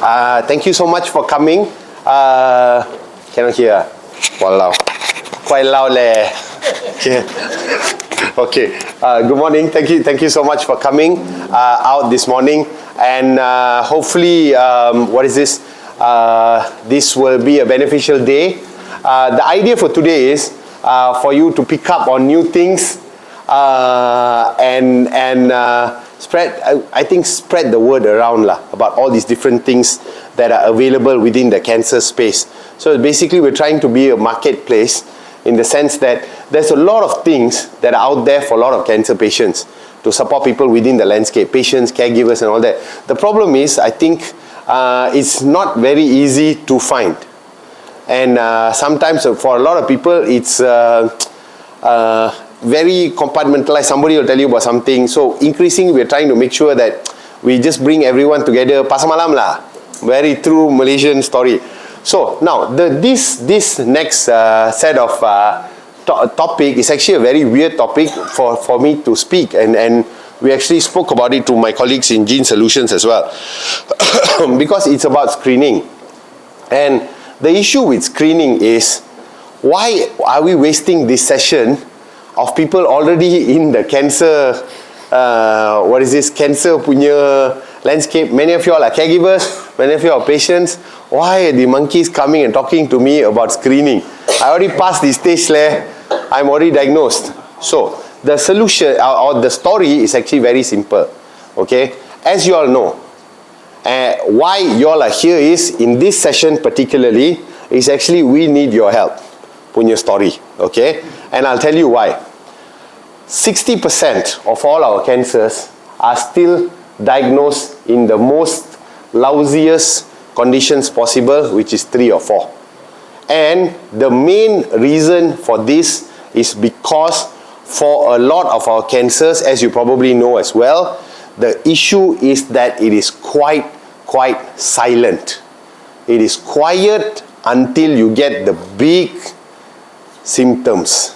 Thank you so much for coming. Cannot hear. Walao. Quite loud leh. Okay. Good morning. Thank you so much for coming out this morning. And hopefully, this will be a beneficial day. The idea for today is for you to pick up on new things and spread the word around about all these different things that are available within the cancer space. So basically, we're trying to be a marketplace in the sense that there's a lot of things that are out there for a lot of cancer patients to support people within the landscape, patients, caregivers, and all that. The problem is, I think it's not very easy to find. And sometimes for a lot of people, it's very compartmentalized. Somebody will tell you about something. So increasingly, we're trying to make sure that we just bring everyone together. Pasar malam lah. Very true Malaysian story. So now, this next set of topic is actually a very weird topic for me to speak. And we actually spoke about it to my colleagues in Gene Solutions as well. Because it's about screening. And the issue with screening is, why are we wasting this session of people already in the cancer, cancer punya landscape? Many of you all are caregivers, many of you are patients. Why are the monkeys coming and talking to me about screening? I already passed the stage there. I'm already diagnosed. So, the solution or the story is actually very simple. Okay? As you all know, why you all are here is, in this session particularly, is actually we need your help. Punya story. Okay? And I'll tell you why. 60% of all our cancers are still diagnosed in the most lousiest conditions possible, which is 3 or 4. And the main reason for this is because for a lot of our cancers, as you probably know as well, the issue is that it is quite silent. It is quiet until you get the big symptoms.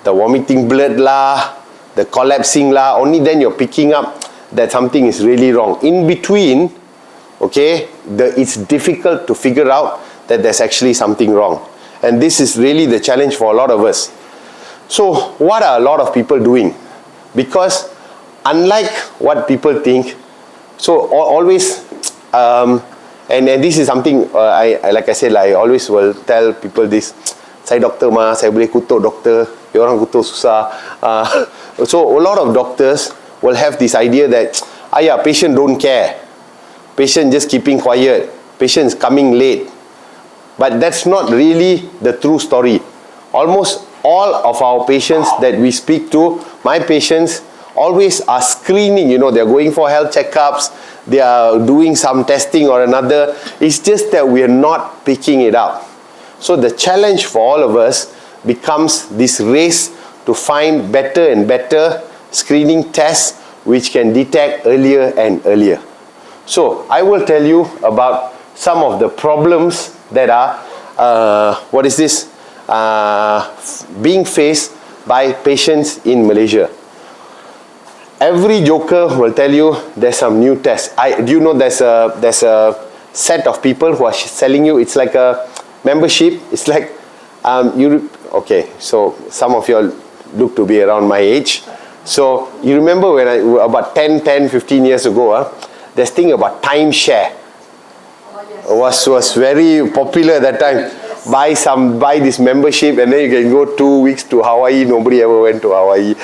The vomiting blood lah, the collapsing lah, only then you're picking up that something is really wrong. In between, okay, it's difficult to figure out that there's actually something wrong. And this is really the challenge for a lot of us. So, what are a lot of people doing? Because unlike what people think, so always, and this is something, like I said, I always will tell people this, saya doktor mah, saya boleh kutuk doktor, orang kutuk susah. So a lot of doctors will have this idea that, patient don't care. Patient just keeping quiet. Patient is coming late. But that's not really the true story. Almost all of our patients that we speak to, my patients, always are screening. They're going for health checkups. They are doing some testing or another. It's just that we are not picking it up. So the challenge for all of us becomes this race to find better and better screening tests which can detect earlier and earlier. So I will tell you about some of the problems that are being faced by patients in Malaysia. Every joker will tell you there's some new tests. Do you know there's a set of people who are selling you? It's like a membership. It's like okay, so some of you all look to be around my age. So you remember when about 15 years ago, this thing about timeshare was very popular at that time. Buy this membership and then you can go 2 weeks to Hawaii. Nobody ever went to Hawaii.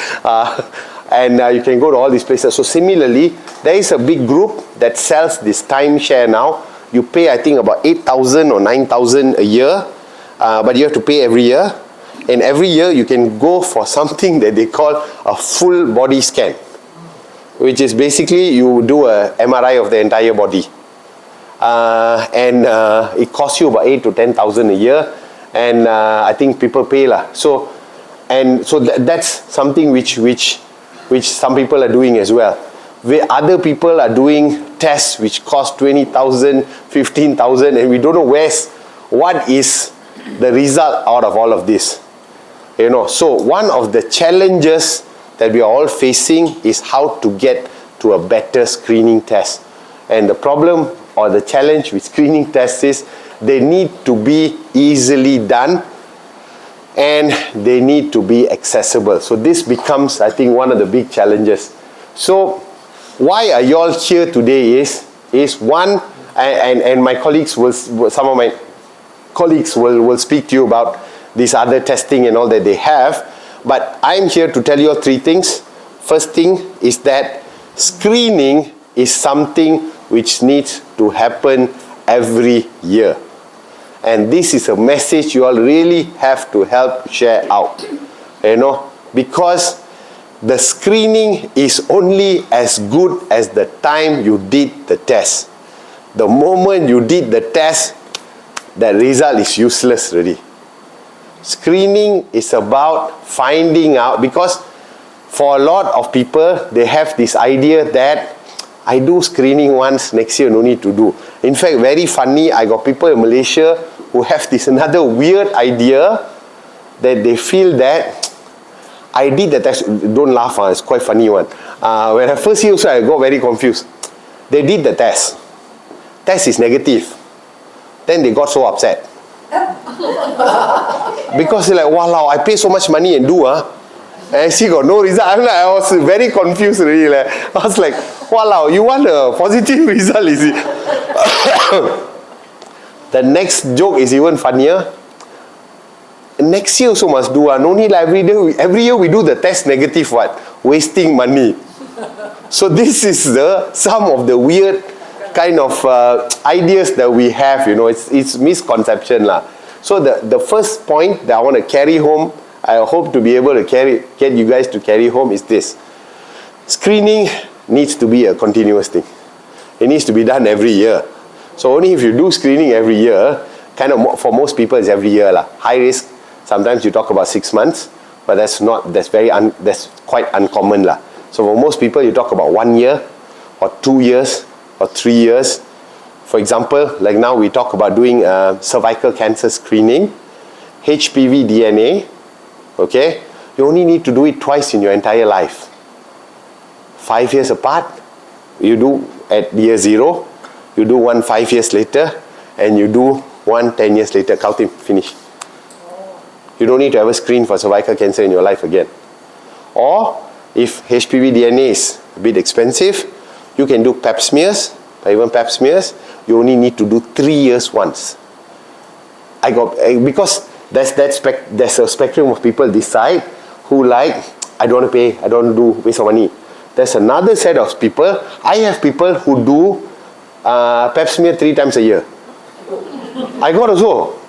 And you can go to all these places. So similarly, there is a big group that sells this timeshare now. You pay, I think, about 8,000 or 9,000 a year. But you have to pay every year. And every year you can go for something that they call a full body scan, which is basically you do a MRI of the entire body. And it costs you about 8,000 to 10,000 a year. And I think people pay lah. So that's something which some people are doing as well. Where other people are doing tests which cost 20,000, 15,000, and we don't know what is the result out of all of this. So one of the challenges that we are all facing is how to get to a better screening test. And the problem or the challenge with screening tests is they need to be easily done and they need to be accessible. So this becomes, I think, one of the big challenges. So why are you all here today is one, and my colleagues some of my colleagues will speak to you about this other testing and all that they have, but I'm here to tell you all three things. First thing is that screening is something which needs to happen every year. And this is a message you all really have to help share out. Because the screening is only as good as the time you did the test. The moment you did the test, the result is useless already. Screening is about finding out, because for a lot of people, they have this idea that I do screening once, next year no need to do. In fact, very funny, I got people in Malaysia who have this another weird idea that they feel that I did the test. Don't laugh, it's quite funny one. When I first hear also, I got very confused. They did the test. Test is negative. Then they got so upset. Because they're like, wow, I pay so much money and do, and she got no result. I was very confused really. I was like, wow, you want a positive result, is it? The next joke is even funnier. Next year also must do. No need every year we do the test negative, what? Wasting money. So this is some of the weird kind of ideas that we have, it's misconception lah. So the first point that I want to carry home, I hope to be able to get you guys to carry home is this. Screening needs to be a continuous thing. It needs to be done every year. So only if you do screening every year, kind of for most people it's every year lah. High risk, sometimes you talk about 6 months, but that's quite uncommon lah. So for most people you talk about 1 year or 2 years or 3 years. For example, like now we talk about doing cervical cancer screening, HPV DNA, okay? You only need to do it twice in your entire life. 5 years apart, you do at year 0, you do one 5 years later, and you do one 10 years later. Count him, finish. You don't need to ever screen for cervical cancer in your life again. Or, if HPV DNA is a bit expensive, you can do pap smears. Even pap smears, you only need to do 3 years once. Because there's a spectrum of people this side who like, I don't want to pay, I don't want to do waste of money. There's another set of people. I have people who do pap smear 3 times a year. I got also.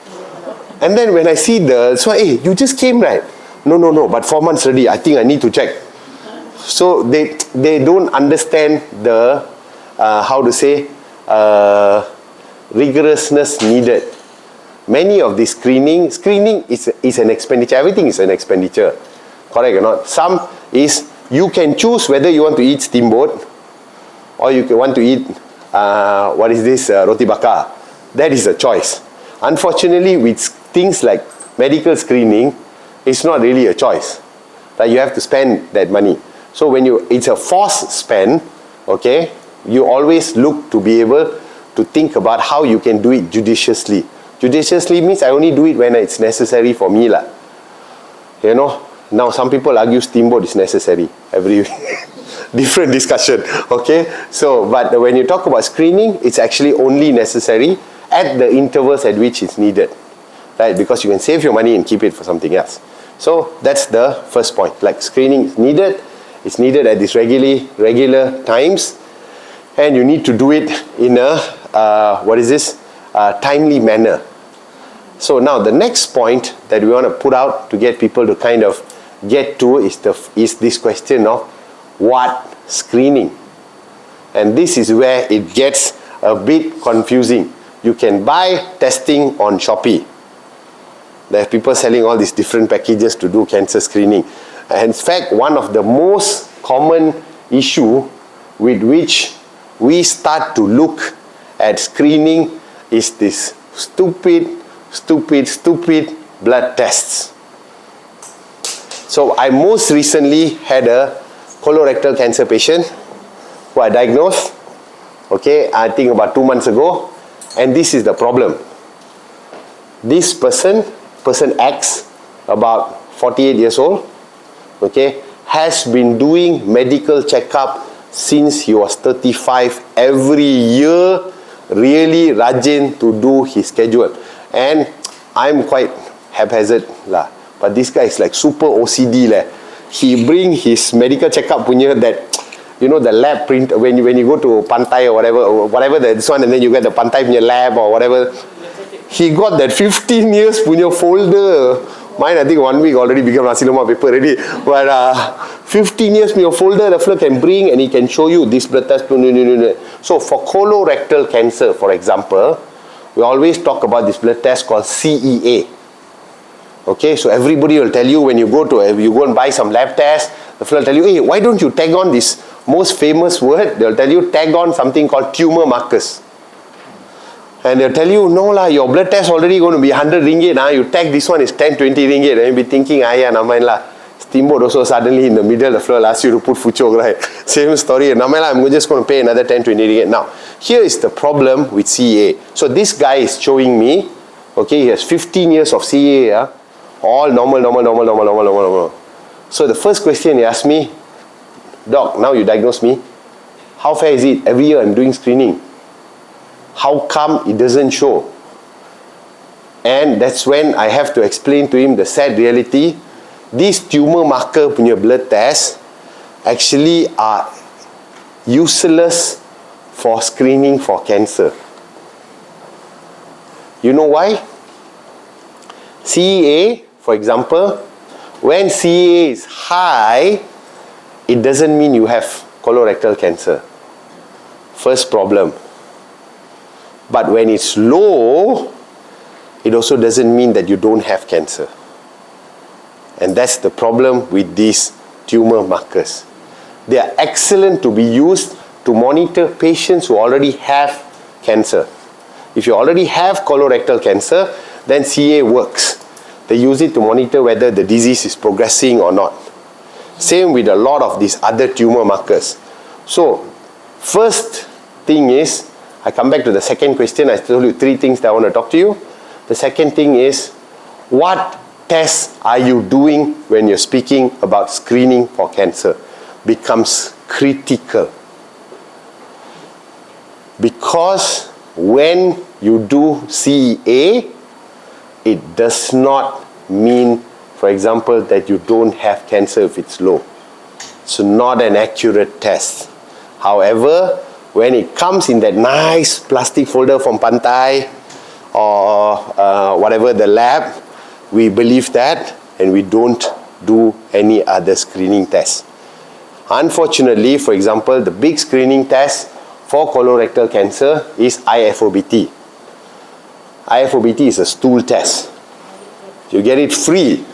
And then when I see hey, you just came, right? No, but 4 months already, I think I need to check. So they don't understand the rigorousness needed. Many of the screening is an expenditure. Everything is an expenditure. Correct or not? Some is, you can choose whether you want to eat steamboat or you want to eat, roti bakar. That is a choice. Unfortunately, with things like medical screening, it's not really a choice. Like you have to spend that money. So it's a forced spend, okay? You always look to be able to think about how you can do it judiciously. Judiciously means I only do it when it's necessary for me lah. Now some people argue steamboat is necessary every different discussion, okay? So, but when you talk about screening, it's actually only necessary at the intervals at which it's needed, right? Because you can save your money and keep it for something else. So that's the first point. Like screening is needed. It's needed at these regular times, and you need to do it in a timely manner. So now the next point that we want to put out to get people to kind of get to is this question of what screening, and this is where it gets a bit confusing. You can buy testing on Shopee. There are people selling all these different packages to do cancer screening. And in fact, one of the most common issue with which we start to look at screening is this stupid blood tests. So I most recently had a colorectal cancer patient who I diagnosed, Okay, I think about 2 months ago. And this is the problem. This person X, about 48 years old, okay, has been doing medical checkup since he was 35 every year, really rajin to do his schedule. And I'm quite haphazard lah, but this guy is like super OCD leh. He bring his medical checkup punya that, you know, the lab print when you go to Pantai or whatever this one, and then you get the Pantai punya lab or whatever. He got that 15 years punya folder. Mine, I think 1 week already become nasi lemak paper already. But 15 years punya folder, the fellow can bring and he can show you this blood test. So for colorectal cancer, for example, we always talk about this blood test called CEA. Okay, so everybody will tell you when you go and buy some lab test, the fellow will tell you, hey, why don't you tag on this most famous word? They'll tell you tag on something called tumor markers. And they'll tell you, no lah, your blood test already going to be 100 ringgit. You tag this one is 10, 20 ringgit. And you'll be thinking, never mind lah. Steamboat also suddenly in the middle, the floor asks you to put fuchok, right? Same story. Never mind lah, I'm just going to pay another 10, 20 ringgit. Now, here is the problem with CA. So this guy is showing me, okay, he has 15 years of CA, all normal. So the first question he asked me, Doc, now you diagnose me. How fair is it? Every year I'm doing screening. How come it doesn't show? And that's when I have to explain to him the sad reality. These tumor marker punya blood tests actually are useless for screening for cancer. You know why? CEA, for example, when CEA is high, it doesn't mean you have colorectal cancer. First problem. But when it's low, it also doesn't mean that you don't have cancer. And that's the problem with these tumor markers. They are excellent to be used to monitor patients who already have cancer. If you already have colorectal cancer, then CA works. They use it to monitor whether the disease is progressing or not. Same with a lot of these other tumor markers. So, first thing is, I come back to the second question. I told you 3 things that I want to talk to you. The second thing is, what tests are you doing when you're speaking about screening for cancer? Becomes critical. Because when you do CEA, it does not mean, for example, that you don't have cancer if it's low. It's not an accurate test. However, when it comes in that nice plastic folder from Pantai or whatever the lab, we believe that and we don't do any other screening tests. Unfortunately, for example, the big screening test for colorectal cancer is IFOBT. IFOBT is a stool test. You get it free.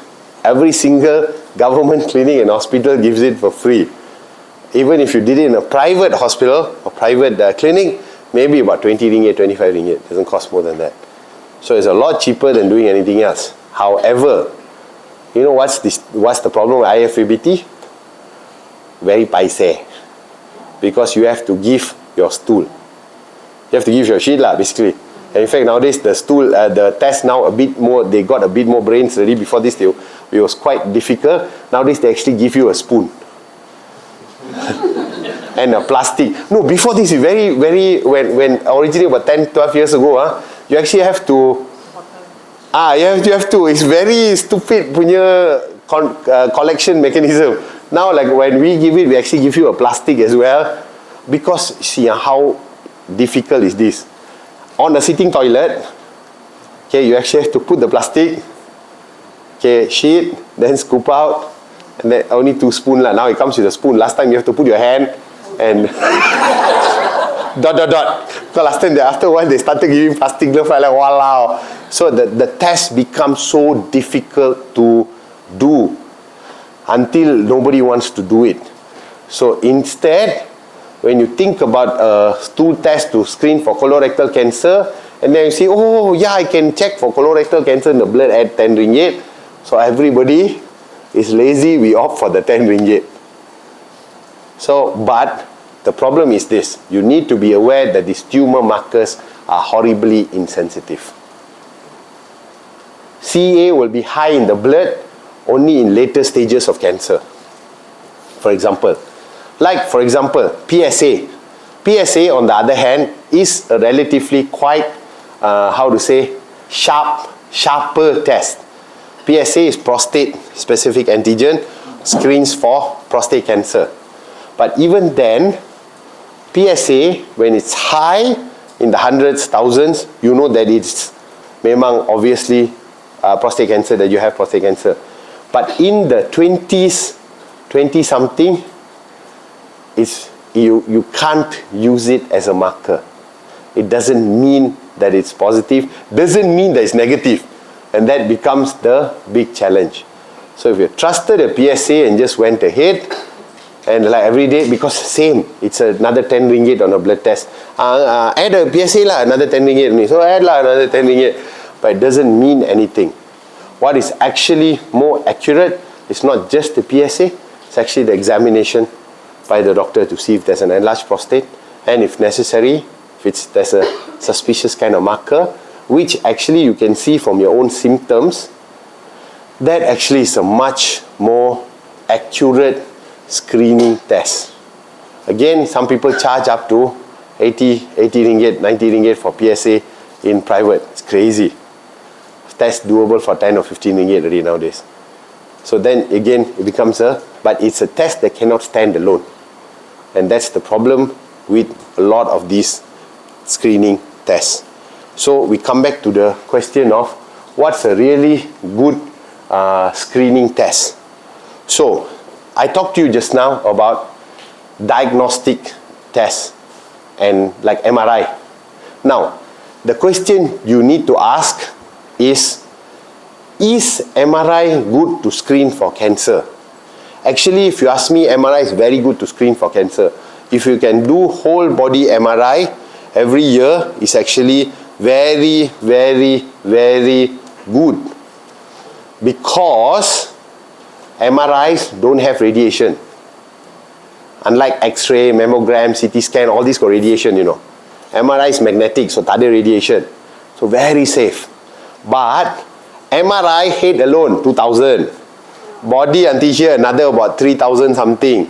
Every single government clinic and hospital gives it for free. Even if you did it in a private hospital or private clinic, maybe about 20 ringgit, 25 ringgit. It doesn't cost more than that. So it's a lot cheaper than doing anything else. However, you know what's the problem with IFABT? Very paise. Because you have to give your stool. You have to give your shit lah, basically. And in fact, nowadays the stool, the test now a bit more, they got a bit more brains already. Before this, it was quite difficult. Nowadays, they actually give you a spoon. And a plastic. No, before this, when originally about 10, 12 years ago, you actually have to, you have to, it's very stupid punya collection mechanism. Now, like when we give it, we actually give you a plastic as well. Because, see, how difficult is this? On a sitting toilet, okay, you actually have to put the plastic, okay, sheet, then scoop out, and then only 2 spoons lah. Now it comes with a spoon. Last time you have to put your hand and dot. So last time, after a while, they started giving plastic glove. Like, walao. So the test becomes so difficult to do until nobody wants to do it. So instead, when you think about a stool test to screen for colorectal cancer, and then you say, oh yeah, I can check for colorectal cancer in the blood at 10 ringgit. So everybody is lazy, we opt for the 10 ringgit. So, but the problem is this. You need to be aware that these tumor markers are horribly insensitive. CA will be high in the blood only in later stages of cancer. For example, PSA. PSA, on the other hand, is a relatively quite, sharper test. PSA is prostate-specific antigen, screens for prostate cancer. But even then, PSA, when it's high in the hundreds, thousands, you know that it's memang obviously prostate cancer, that you have prostate cancer. But in the 20s, 20-something, you can't use it as a marker. It doesn't mean that it's positive, doesn't mean that it's negative. And that becomes the big challenge. So if you trusted a PSA and just went ahead, and like every day, because same, it's another 10 ringgit on a blood test. Add a PSA lah, another 10 ringgit. So add lah, another 10 ringgit. But it doesn't mean anything. What is actually more accurate is not just the PSA, it's actually the examination by the doctor to see if there's an enlarged prostate, and if necessary, if there's a suspicious kind of marker, which actually you can see from your own symptoms, that actually is a much more accurate screening test. Again, some people charge up to 80 ringgit, 90 ringgit for PSA in private. It's crazy. Test doable for 10 or 15 ringgit already nowadays. So then again, it becomes but it's a test that cannot stand alone. And that's the problem with a lot of these screening tests. So we come back to the question of what's a really good screening test. So I talked to you just now about diagnostic tests and like MRI. Now, the question you need to ask is MRI good to screen for cancer? Actually, if you ask me, MRI is very good to screen for cancer. If you can do whole body MRI every year, it's actually very, very, very good. Because MRIs don't have radiation. Unlike X-ray, mammogram, CT scan, all these got radiation, you know. MRI is magnetic, so tak ada radiation. So very safe. But MRI head alone, 2,000. Body until here, another about 3,000 something.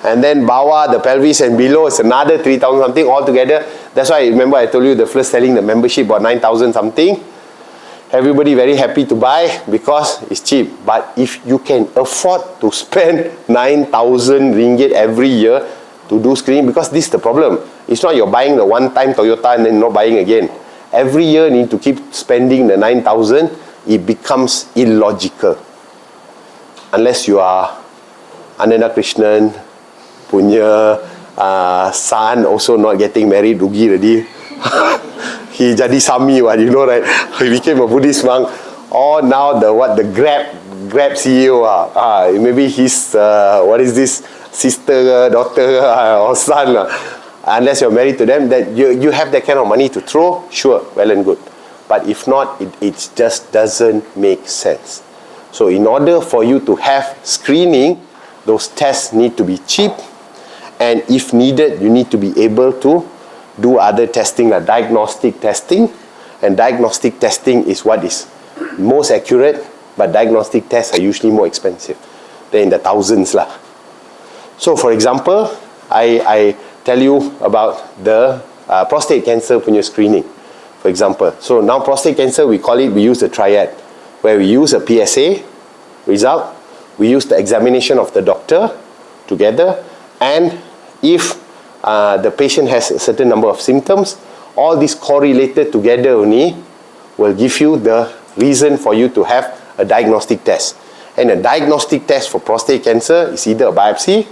And then bawah, the pelvis and below is another 3,000 something altogether. That's why, remember I told you the first selling the membership about 9,000 something. Everybody very happy to buy because it's cheap. But if you can afford to spend 9,000 ringgit every year to do screening, because this is the problem. It's not you're buying the one-time Toyota and then not buying again. Every year you need to keep spending the 9,000. It becomes illogical. Unless you are Ananda Krishnan punya son also not getting married, rugi already. He jadi Sami, you know, right? He became a Buddhist monk. Or now the Grab CEO, maybe his sister, daughter, or son. Unless you're married to them, that you have that kind of money to throw, sure, well and good. But if not, it just doesn't make sense. So in order for you to have screening, those tests need to be cheap, and if needed, you need to be able to do other testing like diagnostic testing, and diagnostic testing is what is most accurate, but diagnostic tests are usually more expensive. They're in the thousands lah. So for example, I tell you about the prostate cancer punya screening, for example. So now prostate cancer, we use the triad, where we use a PSA result, we use the examination of the doctor together, and if the patient has a certain number of symptoms, all these correlated together only will give you the reason for you to have a diagnostic test. And a diagnostic test for prostate cancer is either a biopsy,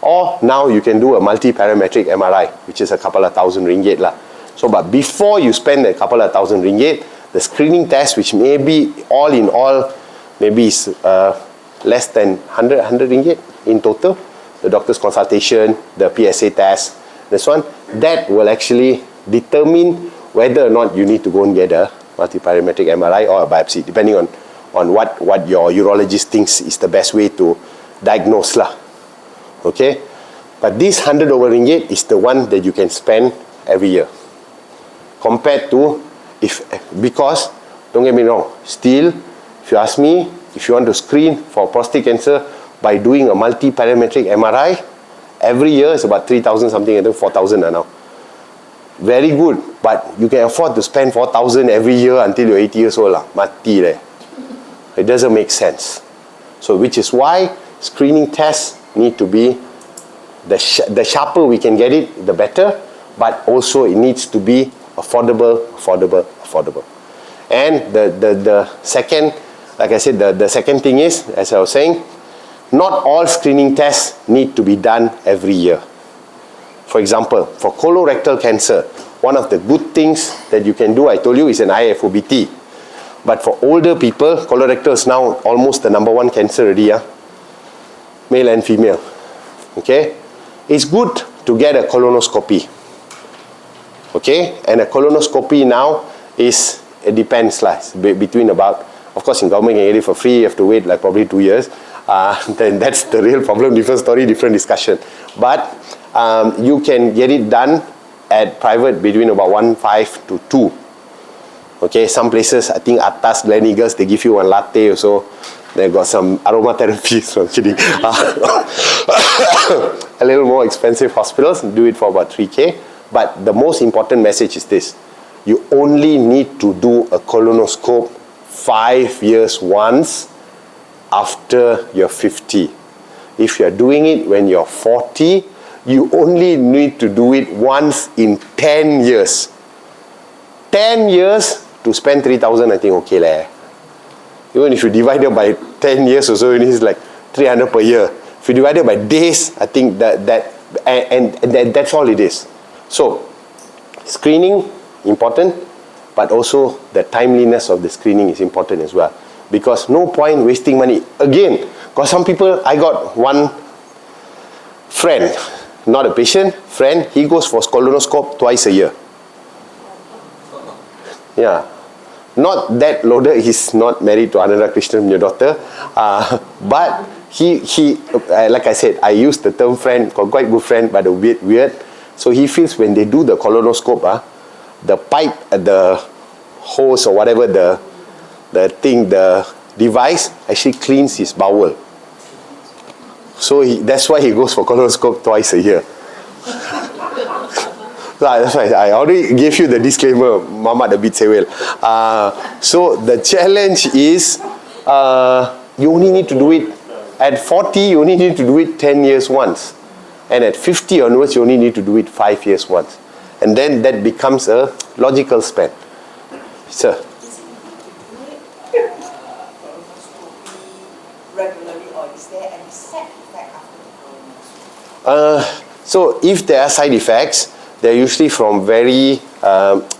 or now you can do a multi-parametric MRI, which is a couple of thousand ringgit lah. So, but before you spend a couple of thousand ringgit, the screening test, which may be all in all, maybe is less than 100 ringgit in total, the doctor's consultation, the PSA test, this one, that will actually determine whether or not you need to go and get a multi-parametric MRI or a biopsy, depending on what your urologist thinks is the best way to diagnose lah. Okay? But this 100 over ringgit is the one that you can spend every year. Compared to, because, don't get me wrong, still, if you ask me, if you want to screen for prostate cancer by doing a multi-parametric MRI, every year is about 3,000 something, I think 4,000 now. Very good, but you can afford to spend 4,000 every year until you're 80 years old. Mati leh. It doesn't make sense. So which is why screening tests need to be, the sharper we can get it, the better, but also it needs to be affordable. And the second, like I said, the second thing is, as I was saying, not all screening tests need to be done every year. For example, for colorectal cancer, one of the good things that you can do, I told you, is an IFOBT. But for older people, colorectal is now almost the #1 cancer already, male and female. Okay? It's good to get a colonoscopy. Okay? And a colonoscopy now is, it depends, between about, of course in government you can get it for free, you have to wait like probably 2 years. Then that's the real problem, different story, different discussion. But you can get it done at private between about 1.5 to 2. Okay, some places, I think Atas, Gleneagles, they give you one latte or so. They've got some aromatherapy, so I'm kidding. A little more expensive hospitals do it for about 3K. But the most important message is this: you only need to do a colonoscope 5 years once after you're 50. If you're doing it when you're 40, you only need to do it once in 10 years. 10 years to spend 3,000, I think okay leh. Even if you divide it by 10 years or so, it is like 300 per year. If you divide it by days, I think that's all it is. So, screening, important, but also the timeliness of the screening is important as well. Because no point wasting money. Again, because some people, I got one friend, not a patient, friend, he goes for colonoscope twice a year. Yeah. Not that loaded, he's not married to Ananda Krishnan, your daughter. But he like I said, I use the term friend, quite good friend, but a bit weird. So he feels when they do the colonoscope, the pipe, the hose or whatever, the thing, the device actually cleans his bowel. So that's why he goes for colonoscope twice a year. That's why I already gave you the disclaimer, Mama the bit say well. So the challenge is, you only need to do it at 40, you only need to do it 10 years once. And at 50 onwards, you only need to do it 5 years once. And then that becomes a logical span. Sir? Regularly, or is there any side effect after the colonoscopy? So if there are side effects, they're usually from very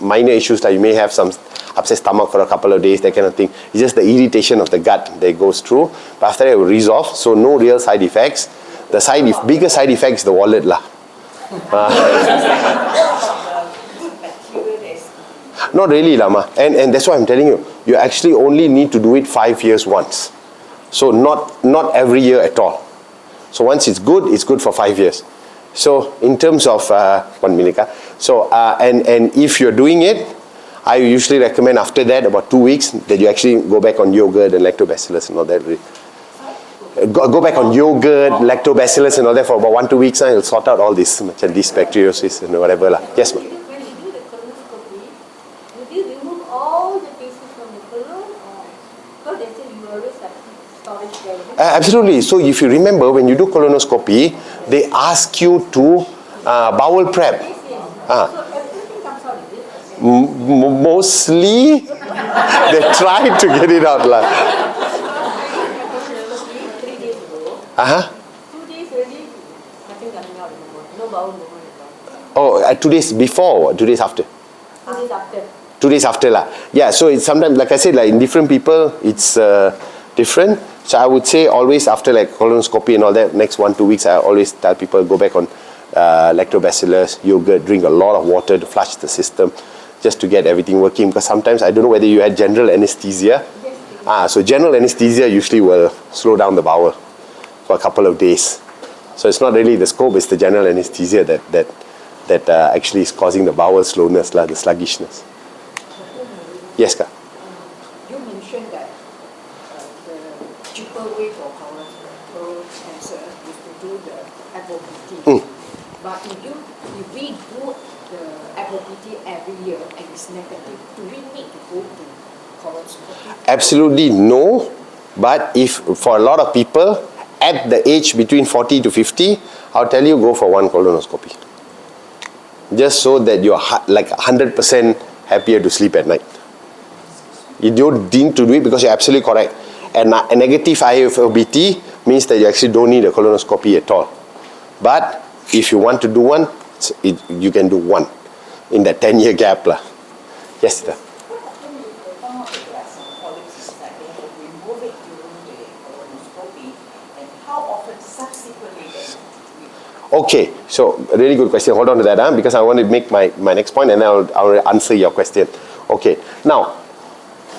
minor issues, like you may have some upset stomach for a couple of days, that kind of thing. It's just the irritation of the gut that goes through. But after that, it will resolve. So no real side effects. The bigger side effect is the wallet lah. Not really Lama. And that's why I'm telling you, you actually only need to do it 5 years once. So not every year at all. So once it's good for 5 years. So in terms of 1 minute, so and if you're doing it, I usually recommend after that about 2 weeks that you actually go back on yogurt and lactobacillus and all that. Go back on yogurt, lactobacillus and all that for about 1-2 weeks, and it'll sort out all this bacteriosis and whatever lah. Yes, ma'am. When you do the colonoscopy, do you remove all the pieces from the colon, or because they say you always have storage there? Absolutely. So if you remember, when you do colonoscopy, they ask you to bowel prep. Yes, yes. So everything comes out, is it? Mostly, they try to get it out lah. 3 days ago. 2 days already, nothing coming out anymore. No bowel movement at all. Oh, 2 days before or 2 days after? 2 days after. 2 days after lah. Yeah, so it's sometimes, like I said, like in different people, it's different. So I would say always after like colonoscopy and all that, next 1-2 weeks, I always tell people go back on lactobacillus, yogurt, drink a lot of water to flush the system, just to get everything working. Because sometimes, I don't know whether you had general anesthesia. Yes. So general anesthesia usually will slow down the bowel for a couple of days. So it's not really the scope, it's the general anesthesia that actually is causing the bowel slowness, the sluggishness. Yes, Ka? You mentioned that the cheaper way for colorectal cancer is to do the FOBT. But if we do the FOBT every year and it's negative, do we need to go to colonoscopy? Absolutely no. But if for a lot of people at the age between 40 to 50, I'll tell you go for one colonoscopy. Just so that you're like 100% happier to sleep at night. You don't need to do it because you're absolutely correct. And a negative IFLBT means that you actually don't need a colonoscopy at all. But if you want to do one, you can do one in that 10-year gap. Yes, sir. What happens if they found out that there are some polyps that they have to remove it during the colonoscopy, and how often subsequently they have to do it? Okay, so a really good question. Hold on to that, because I want to make my next point and then I'll answer your question. Okay, now,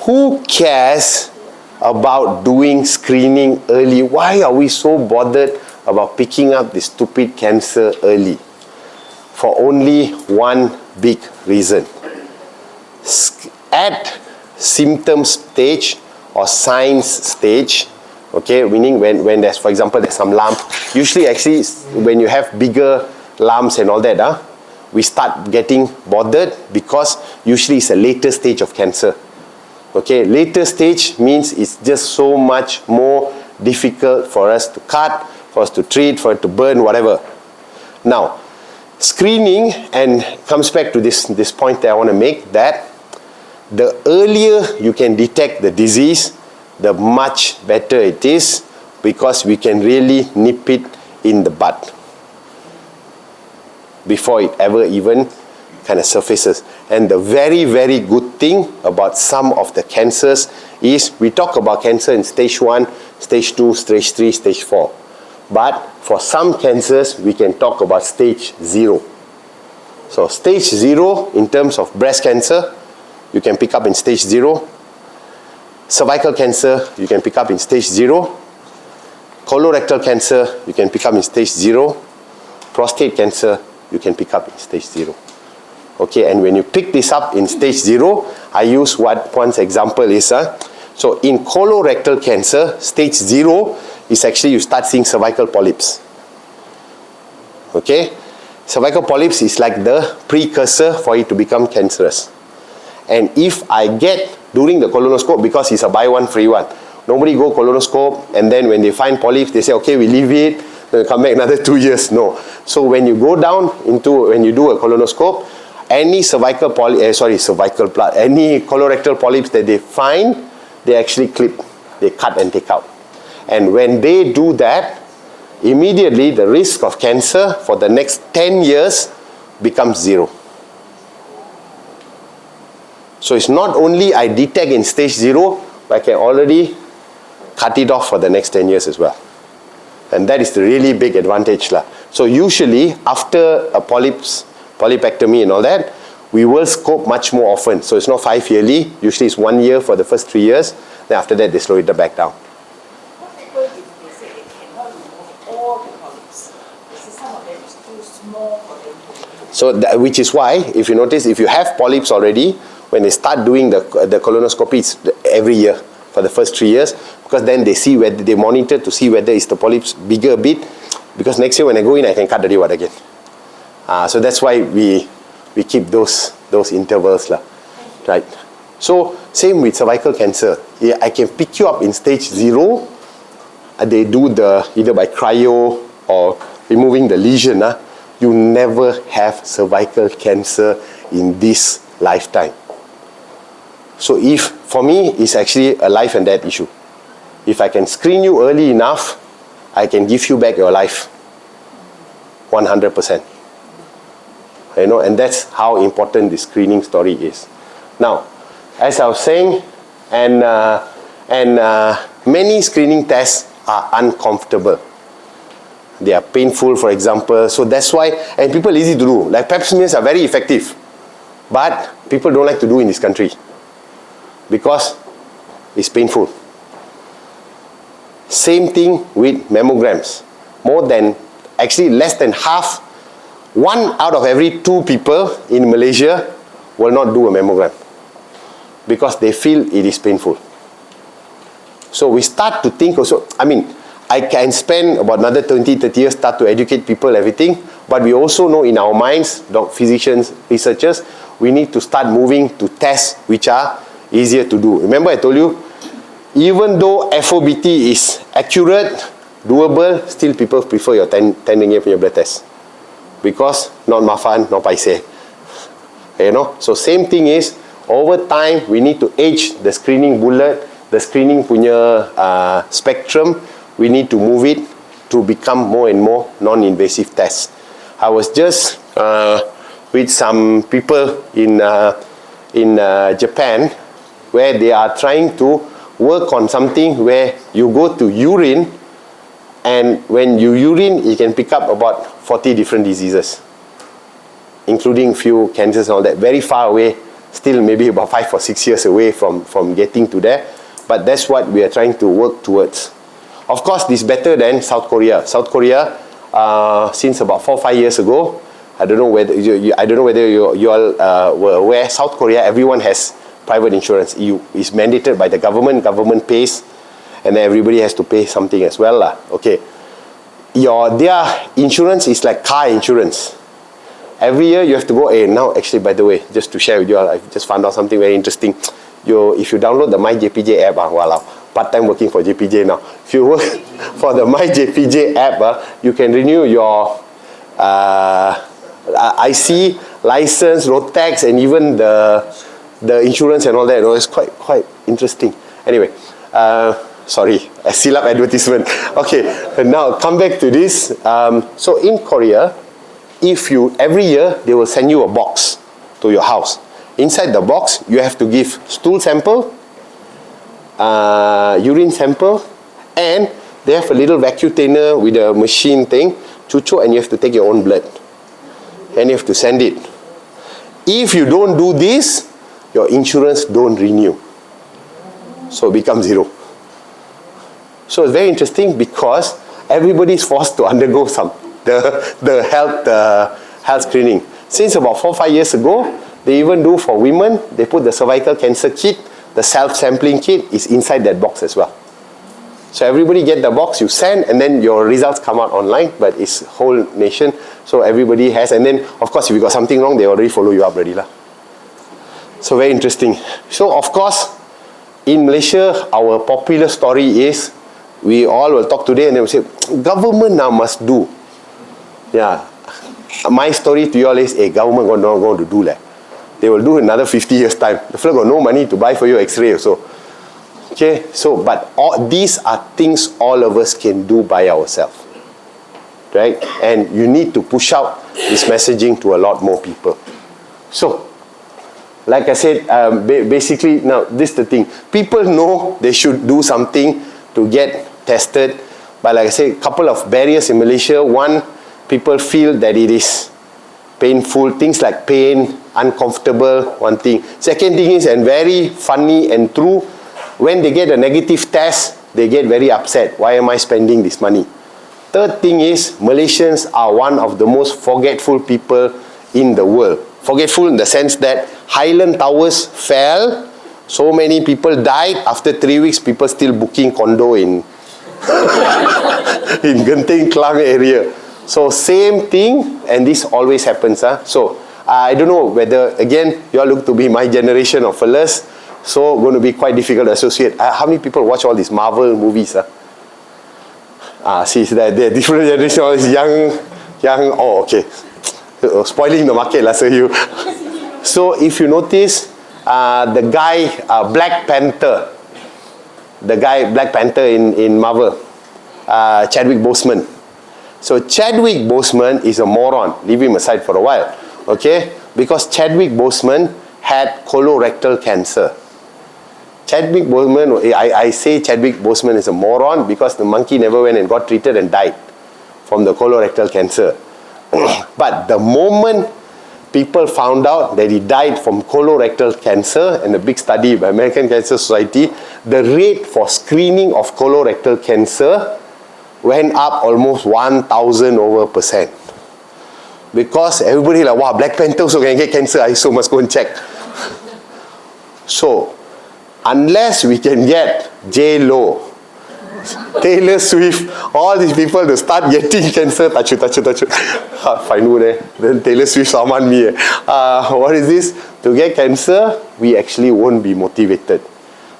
who cares about doing screening early? Why are we so bothered about picking up this stupid cancer early? For only one big reason. At symptom stage or signs stage, okay, meaning when there's, for example, there's some lump, usually actually when you have bigger lumps and all that, we start getting bothered because usually it's a later stage of cancer. Okay, later stage means it's just so much more difficult for us to cut, for us to treat, for it to burn, whatever. Now, screening, and comes back to this point that I want to make, that the earlier you can detect the disease, the much better it is, because we can really nip it in the bud before it ever even kind of surfaces. And the very, very good thing about some of the cancers is we talk about cancer in stage 1, stage 2, stage 3, stage 4. But for some cancers, we can talk about stage 0. So stage 0 in terms of breast cancer, you can pick up in stage 0. Cervical cancer, you can pick up in stage 0. Colorectal cancer, you can pick up in stage 0. Prostate cancer, you can pick up in stage 0. Okay, and when you pick this up in stage 0, I use what Puan's example is. So in colorectal cancer, stage 0 is actually you start seeing cervical polyps. Okay, cervical polyps is like the precursor for it to become cancerous. And if I get during the colonoscope, because it's a buy one free one, nobody go colonoscope and then when they find polyps, they say, okay, we leave it, then come back another 2 years. No. So when you go down into, when you do a colonoscope, any any colorectal polyps that they find, they actually clip, they cut and take out. And when they do that, immediately the risk of cancer for the next 10 years becomes 0. So it's not only I detect in stage 0, but I can already cut it off for the next 10 years as well. And that is the really big advantage. So usually after a polypectomy and all that, we will scope much more often. So it's not 5 yearly, usually it's 1 year for the first 3 years, then after that they slow it back down. What people if they say they cannot remove all the polyps? They say some of them is too small for them to remove. So which is why, if you notice, if you have polyps already, when they start doing the colonoscopy, it's every year for the first 3 years, because then they see whether they monitor to see whether is the polyps bigger a bit, because next year when I go in, I can cut the reward again. So that's why we keep those intervals, right? So same with cervical cancer. Yeah, I can pick you up in stage 0. They do either by cryo or removing the lesion. You never have cervical cancer in this lifetime. So for me, it's actually a life and death issue. If I can screen you early enough, I can give you back your life 100%. And that's how important the screening story is. Now, as I was saying, and many screening tests are uncomfortable. They are painful, for example. So that's why, and people easy to do. Like pap smears are very effective, but people don't like to do in this country because it's painful. Same thing with mammograms. More than actually less than half, 1 out of every 2 people in Malaysia will not do a mammogram because they feel it is painful. So we start to think also, I mean, I can spend about another 20, 30 years, start to educate people, everything, but we also know in our minds, physicians, researchers, we need to start moving to tests which are easier to do. Remember I told you, even though FOBT is accurate, doable, still people prefer your 10 ringgit for your blood test. Because not mafan, not paise. You know, so same thing is, over time, we need to age the screening bullet, the screening punya spectrum, we need to move it to become more and more non-invasive tests. I was just with some people in Japan where they are trying to work on something where you go to urine, and when you urine, you can pick up about 40 different diseases, including few cancers and all that. Very far away, still maybe about 5 or 6 years away from getting to there. But that's what we are trying to work towards. Of course, this is better than South Korea. South Korea, since about 4 or 5 years ago, I don't know whether you all were aware, South Korea, everyone has private insurance. It's mandated by the government pays, and then everybody has to pay something as well. Okay. Their insurance is like car insurance. Every year you have to go, now actually, by the way, just to share with you all, I just found out something very interesting. If you download the My JPJ app, part-time working for JPJ now. If you work for the My JPJ app, you can renew your IC, license, road tax, and even the insurance and all that. It's quite interesting. Anyway, sorry, a silap advertisement. Okay, now come back to this. So in Korea, every year, they will send you a box to your house. Inside the box, you have to give stool sample, urine sample, and they have a little vacuum cleaner with a machine thing, chuchu, and you have to take your own blood. And you have to send it. If you don't do this, your insurance don't renew. So it becomes zero. So it's very interesting because everybody is forced to undergo the health screening. Since about 4 or 5 years ago, they even do for women, they put the cervical cancer kit, the self-sampling kit is inside that box as well. So everybody get the box, you send, and then your results come out online, but it's whole nation, so everybody has, and then of course if you got something wrong, they already follow you up already lah. So very interesting. So of course, in Malaysia, our popular story is, we all will talk today and they will say, government now must do. Yeah. My story to you all is, government not going to do that. They will do another 50 years time. The fellow got no money to buy for you X-ray also. Okay, so, but these are things all of us can do by ourselves. Right? And you need to push out this messaging to a lot more people. So, like I said, basically, now, this is the thing. People know they should do something to get tested. But like I said, a couple of barriers in Malaysia. One, people feel that it is painful. Things like pain, uncomfortable, one thing. Second thing is, and very funny and true, when they get a negative test, they get very upset. Why am I spending this money? Third thing is, Malaysians are one of the most forgetful people in the world. Forgetful in the sense that Highland Towers fell, so many people died. After 3 weeks, people still booking condo in Genting Klang area. So same thing, and this always happens. So I don't know whether, again, you all look to be my generation of fellas, so going to be quite difficult to associate. How many people watch all these Marvel movies? See, they're different generation, all these young, oh, okay. Spoiling the market, so you. So if you notice, the guy, Black Panther in Marvel, Chadwick Boseman. So Chadwick Boseman is a moron. Leave him aside for a while, okay? Because Chadwick Boseman had colorectal cancer. Chadwick Boseman, I say Chadwick Boseman is a moron because the monkey never went and got treated and died from the colorectal cancer. But the moment people found out that he died from colorectal cancer, and a big study by American Cancer Society, the rate for screening of colorectal cancer went up almost 1,000 over %. Because everybody like, wow, Black Panther also can get cancer, I so must go and check. So, unless we can get J-Lo, Taylor Swift, all these people to start getting cancer, touch it. Fine, then Taylor Swift summon me. What is this? To get cancer, we actually won't be motivated.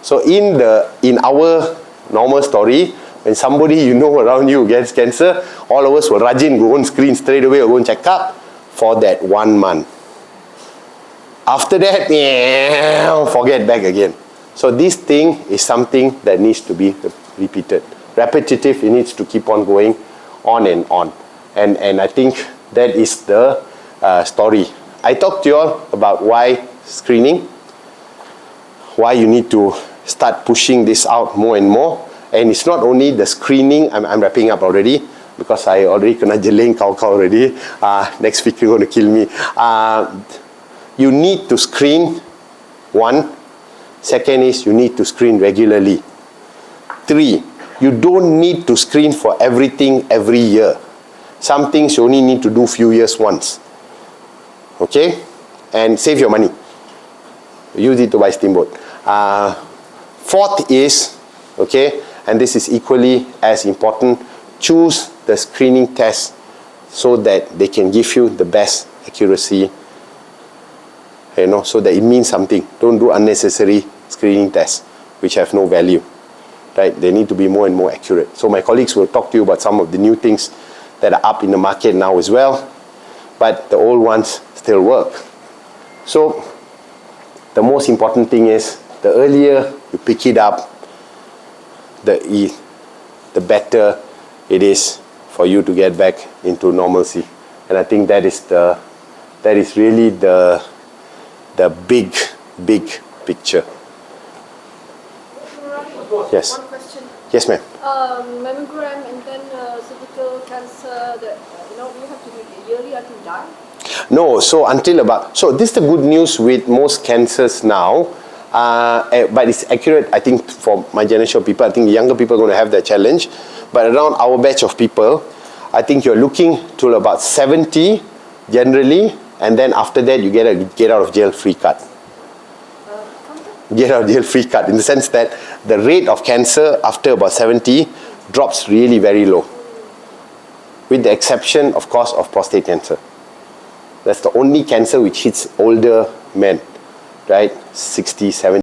So in our normal story, when somebody you know around you gets cancer, all of us will rush in, go on screen straight away, or go and check up for that 1 month. After that, forget back again. So this thing is something that needs to be repeated. Repetitive, it needs to keep on going on and on. And I think that is the story. I talked to you all about why screening, why you need to start pushing this out more and more. And it's not only the screening, I'm wrapping up already, because I already kena jeling kau already. Next speaker going to kill me. You need to screen, one. Second is you need to screen regularly. 3, you don't need to screen for everything every year. Some things you only need to do few years once. Okay? And save your money. Use it to buy steamboat. 4th is, okay, and this is equally as important, choose the screening test so that they can give you the best accuracy, so that it means something. Don't do unnecessary screening tests which have no value. Right? They need to be more and more accurate. So my colleagues will talk to you about some of the new things that are up in the market now as well, but the old ones still work. So the most important thing is, the earlier you pick it up, the better it is for you to get back into normalcy. And I think that is really the big picture. Yes. One question. Yes, ma'am. Mammogram and then cervical cancer, that you have to do it yearly until you die? No, so this is the good news with most cancers now, but it's accurate, I think, for my generation of people. I think younger people are going to have that challenge, but around our batch of people, I think you're looking to about 70 generally, and then after that you get a get out of jail free card. Get out of jail free card, in the sense that the rate of cancer after about 70 drops really very low, with the exception, of course, of prostate cancer. That's the only cancer which hits older men, right? 60, 70.